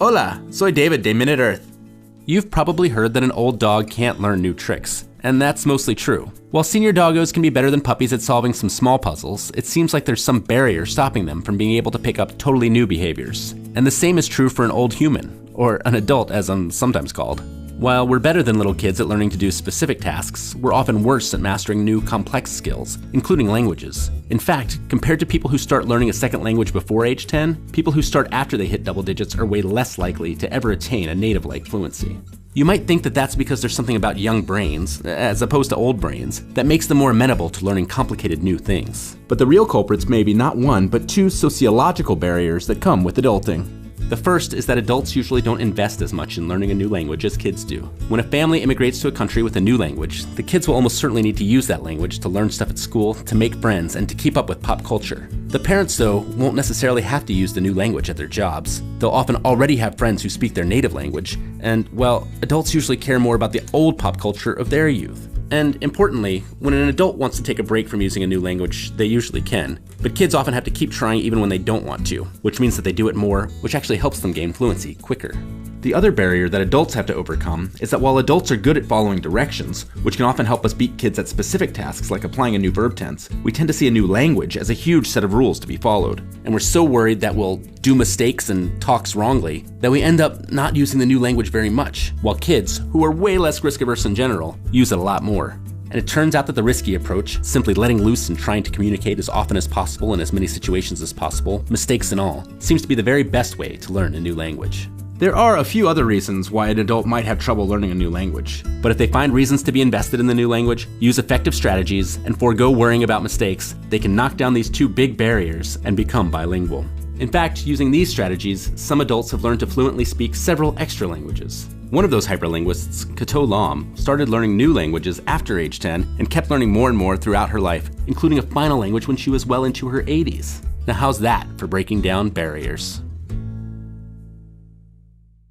Hola, soy David de Minute Earth. You've probably heard that an old dog can't learn new tricks, and that's mostly true. While senior doggos can be better than puppies at solving some small puzzles, it seems like there's some barrier stopping them from being able to pick up totally new behaviors. And the same is true for an old human, or an adult as I'm sometimes called. While we're better than little kids at learning to do specific tasks, we're often worse at mastering new complex skills, including languages. In fact, compared to people who start learning a second language before age 10, people who start after they hit double digits are way less likely to ever attain a native-like fluency. You might think that that's because there's something about young brains, as opposed to old brains, that makes them more amenable to learning complicated new things. But the real culprits may be not one, but two sociological barriers that come with adulting. The first is that adults usually don't invest as much in learning a new language as kids do. When a family immigrates to a country with a new language, the kids will almost certainly need to use that language to learn stuff at school, to make friends, and to keep up with pop culture. The parents, though, won't necessarily have to use the new language at their jobs. They'll often already have friends who speak their native language, and, well, adults usually care more about the old pop culture of their youth. And importantly, when an adult wants to take a break from using a new language, they usually can. But kids often have to keep trying even when they don't want to, which means that they do it more, which actually helps them gain fluency quicker. The other barrier that adults have to overcome is that while adults are good at following directions, which can often help us beat kids at specific tasks like applying a new verb tense, we tend to see a new language as a huge set of rules to be followed. And we're so worried that we'll do mistakes and talk wrongly that we end up not using the new language very much, while kids, who are way less risk-averse in general, use it a lot more. And it turns out that the risky approach, simply letting loose and trying to communicate as often as possible in as many situations as possible, mistakes and all, seems to be the very best way to learn a new language. There are a few other reasons why an adult might have trouble learning a new language, but if they find reasons to be invested in the new language, use effective strategies, and forego worrying about mistakes, they can knock down these two big barriers and become bilingual. In fact, using these strategies, some adults have learned to fluently speak several extra languages. One of those hyperlinguists, Cato Lam, started learning new languages after age 10 and kept learning more and more throughout her life, including a final language when she was well into her 80s. Now how's that for breaking down barriers?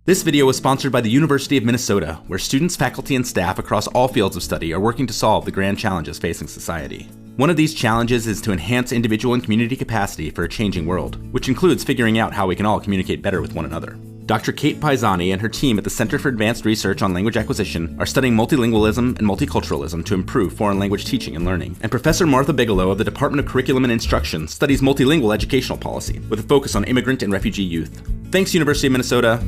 This video was sponsored by the University of Minnesota, where students, faculty, and staff across all fields of study are working to solve the grand challenges facing society. One of these challenges is to enhance individual and community capacity for a changing world, which includes figuring out how we can all communicate better with one another. Dr. Kate Paisani and her team at the Center for Advanced Research on Language Acquisition are studying multilingualism and multiculturalism to improve foreign language teaching and learning. And Professor Martha Bigelow of the Department of Curriculum and Instruction studies multilingual educational policy, with a focus on immigrant and refugee youth. Thanks, University of Minnesota.